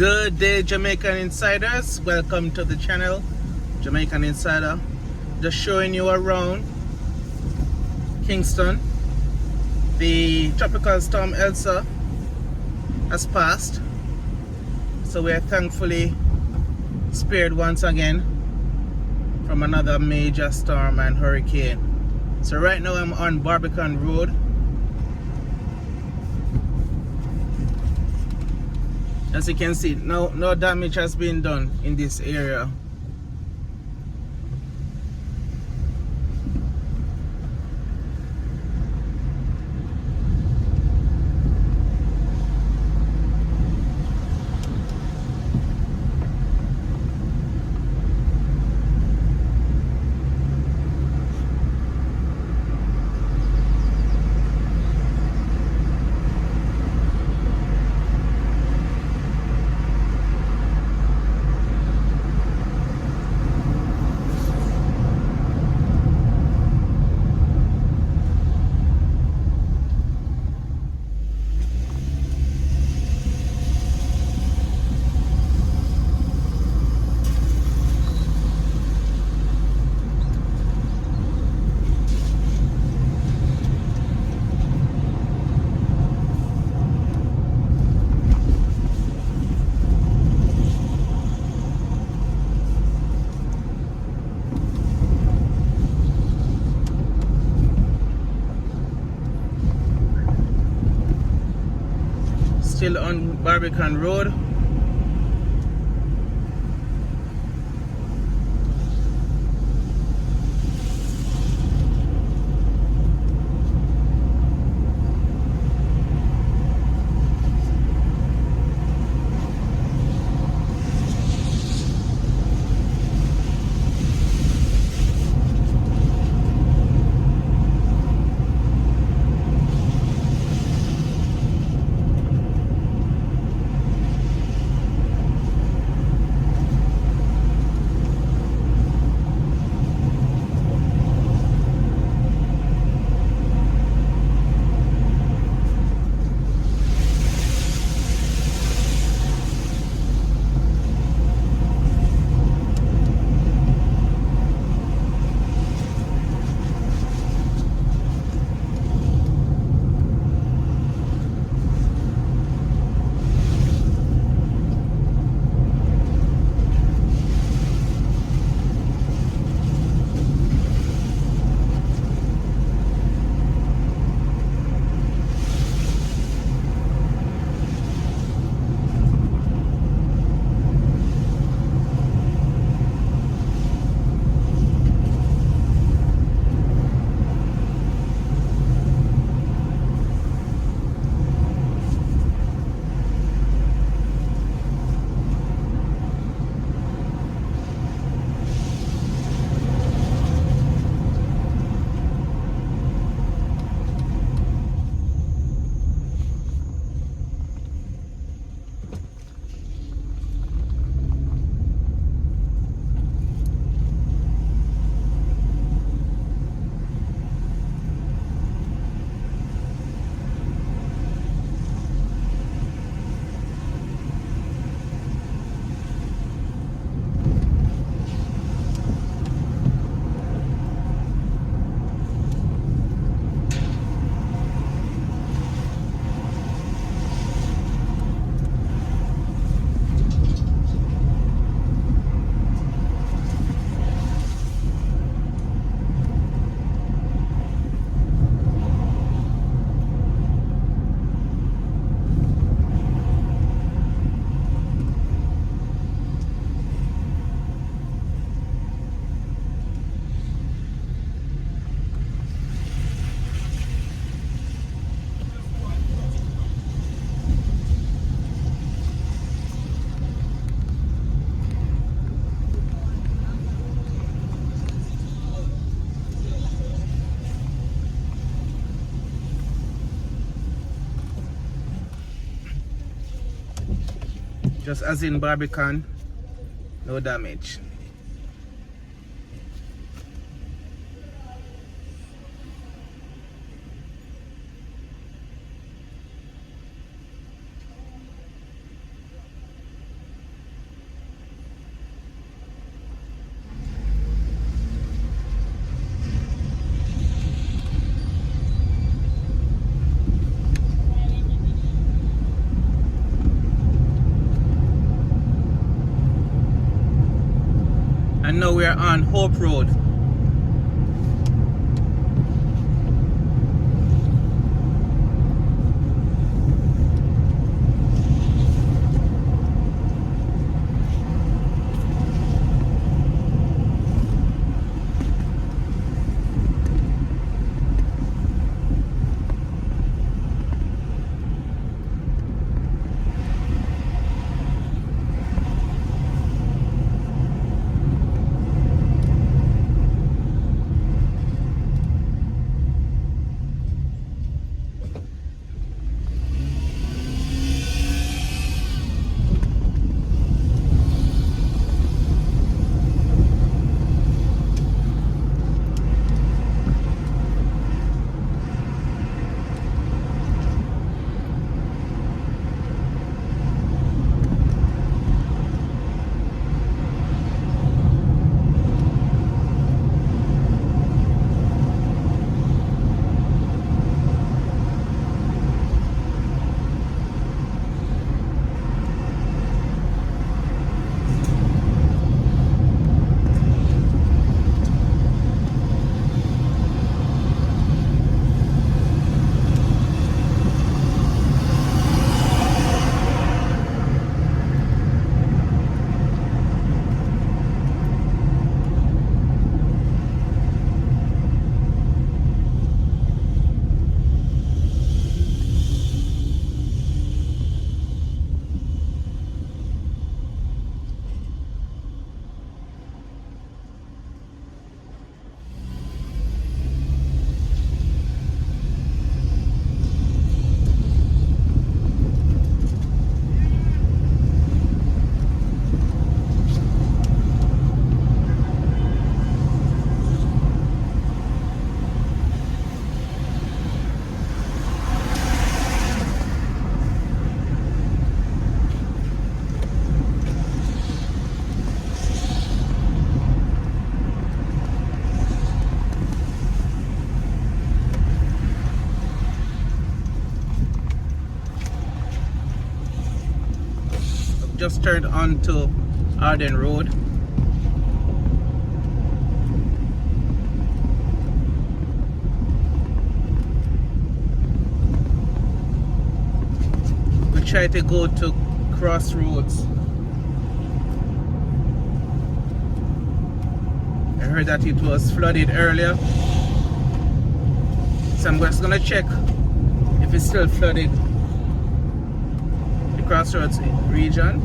Good day, Jamaican Insiders. Welcome to the channel, Jamaican Insider. Just showing you around Kingston. The tropical storm Elsa has passed, so we are thankfully spared once again from another major storm and hurricane. So right now I'm on Barbican Road. As you can see, no damage has been done in this area. Still on Barbican Road. Just as in Barbican, no damage. now we are on Hope Road. Just turned onto Arden Road. We try to go to Crossroads. I heard that it was flooded earlier, so I'm just gonna check if it's still flooded. The Crossroads region.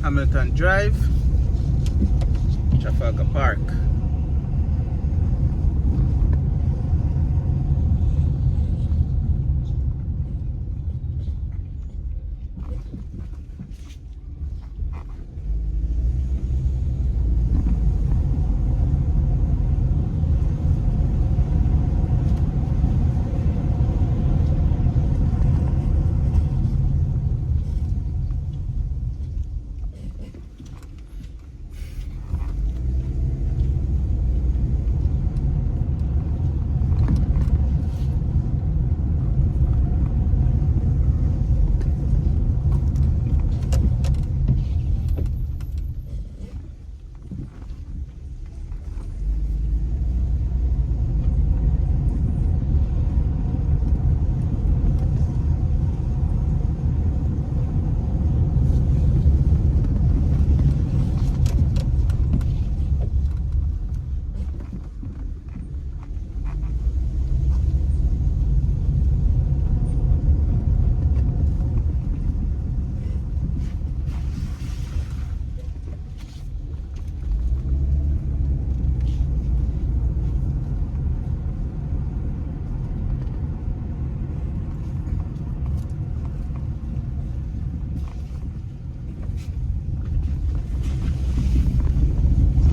Hamilton Drive, Trafalgar Park.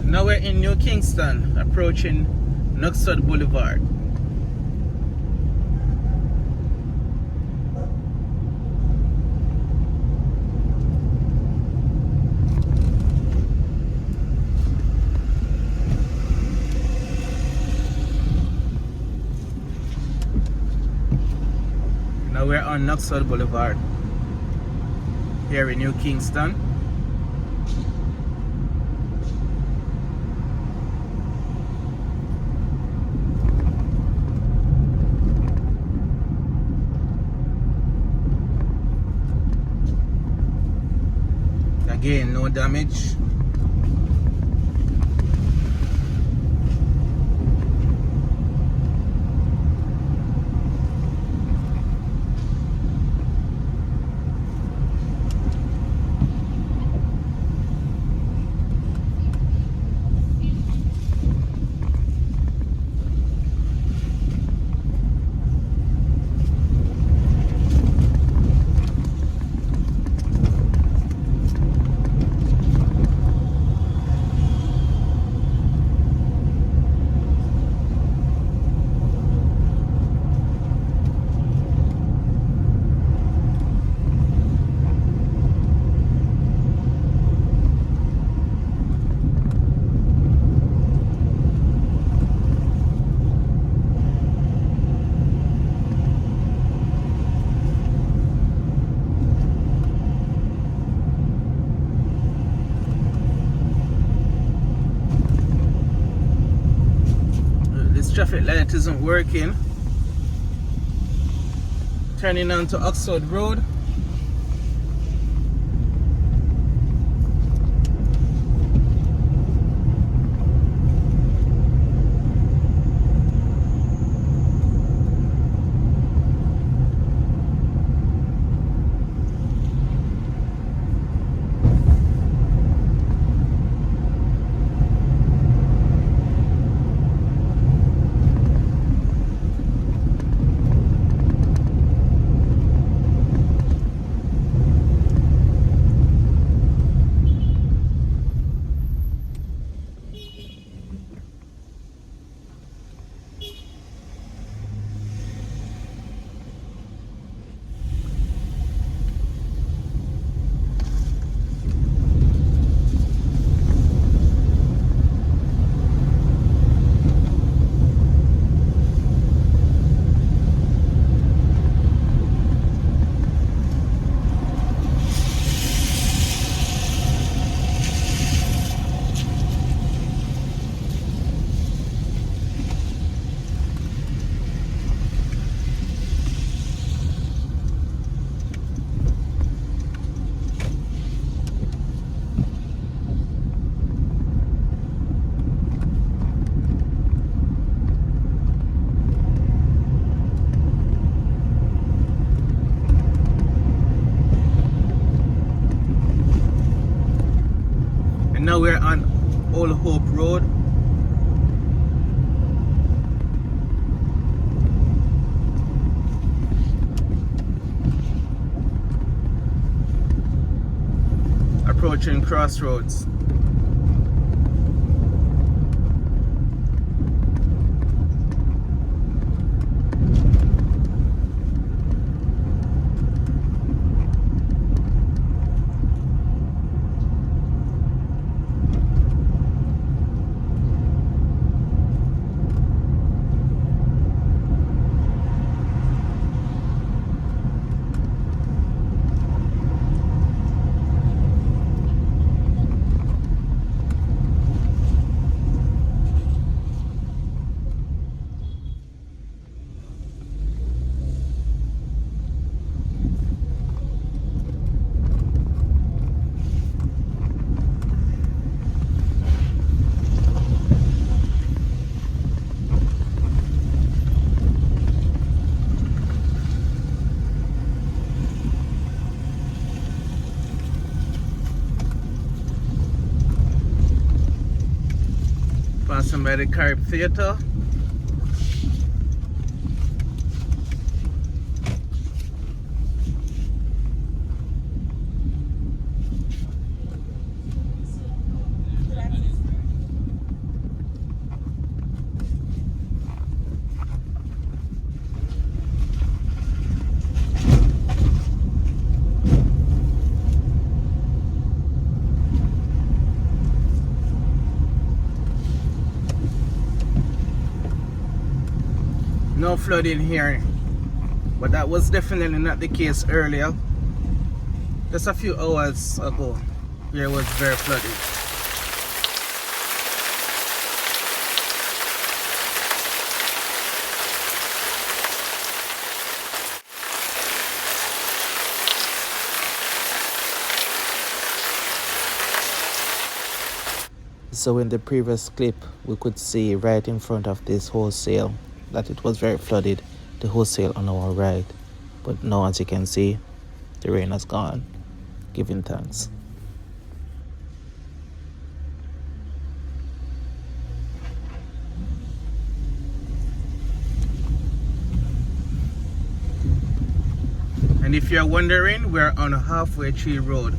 Now we're in New Kingston, approaching Nuxford Boulevard. we're on Knoxwood Boulevard here in New Kingston. Again, no damage. This traffic light isn't working. Turning onto Oxford Road. Now we're on Old Hope Road. Approaching Crossroads. Passing by the Carib Theatre. No flooding here but that was definitely not the case earlier. Just a few hours ago, here was very flooded. So in the previous clip, we could see right in front of this wholesale that it was very flooded, the wholesale on our right. But now, as you can see, the rain has gone. Giving thanks. And if you're wondering, we're on a halfway tree road.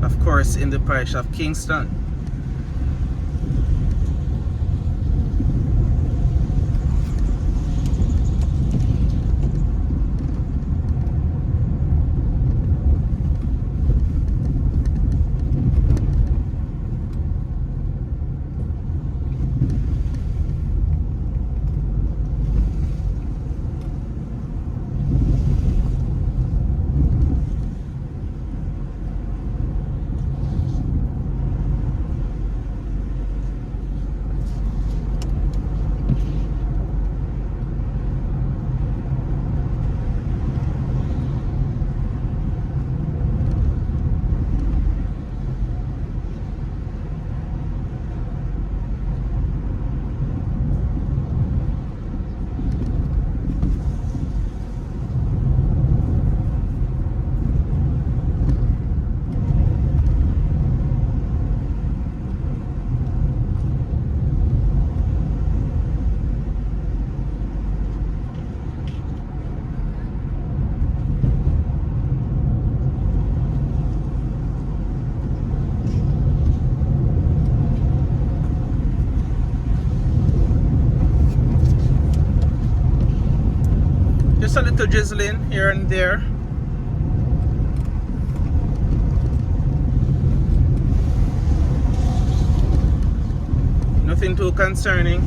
Of course, in the parish of Kingston. Just a little drizzling here and there. Nothing too concerning.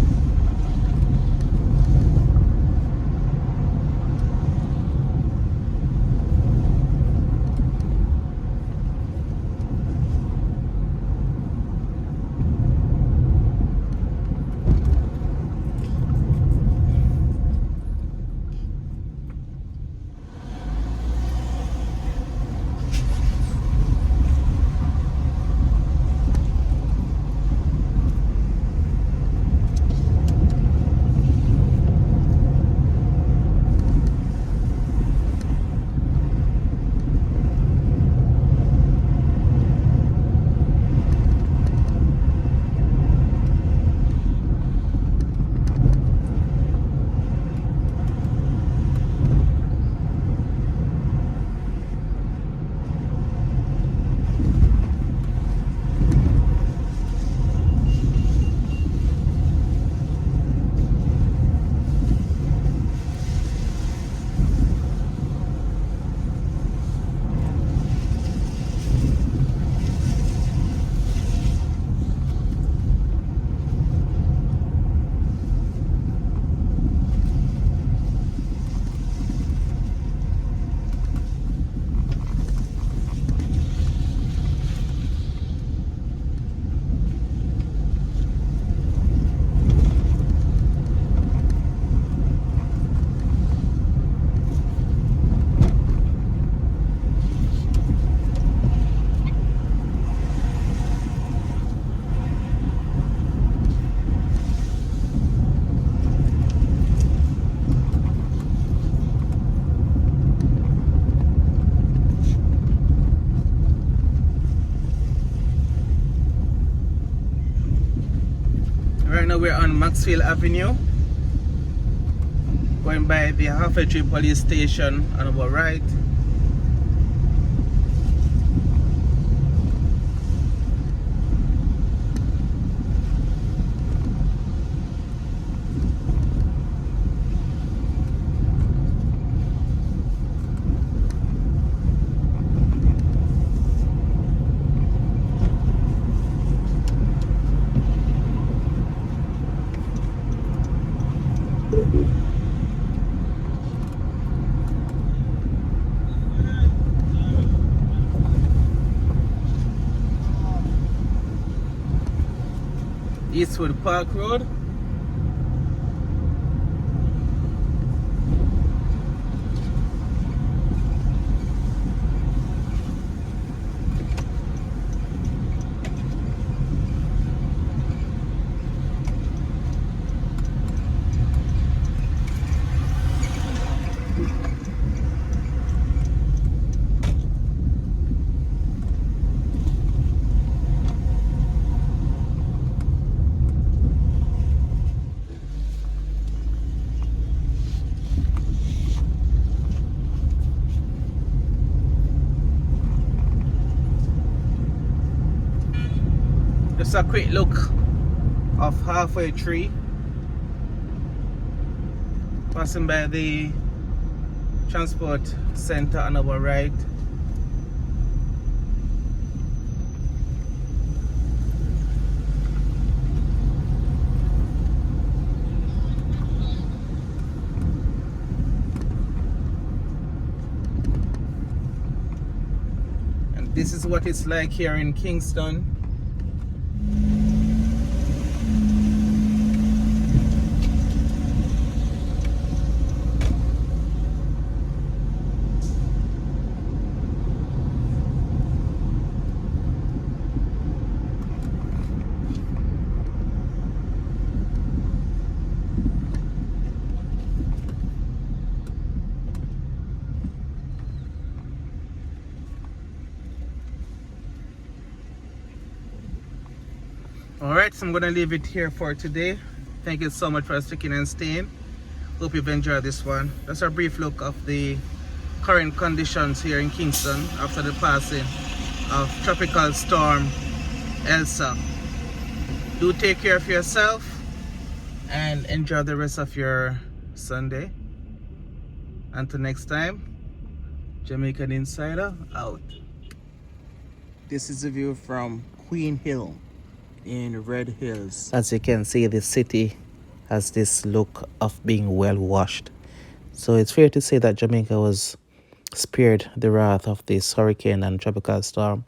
Right now we're on Maxfield Avenue, going by the Halfway Tree Police Station on our right. Eastwood Park Road. Just a quick look of Halfway Tree, passing by the transport center on our right. And this is what it's like here in Kingston. Alright, so I'm going to leave it here for today. Thank you so much for sticking and staying. Hope you've enjoyed this one. That's a brief look of the current conditions here in Kingston after the passing of Tropical Storm Elsa. Do take care of yourself and enjoy the rest of your Sunday. Until next time, Jamaican Insider out. This is the view from Queen Hill in Red Hills. As you can see, the city has this look of being well washed. So it's fair to say that Jamaica was spared the wrath of this hurricane and tropical storm,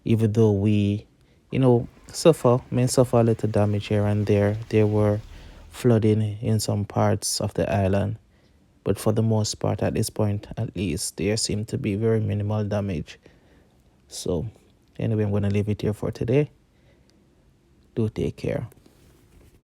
even though we, suffer a little damage here and there. There were flooding in some parts of the island, but for the most part, at this point at least, there seemed to be very minimal damage. So anyway, I'm going to leave it here for today. Do take care.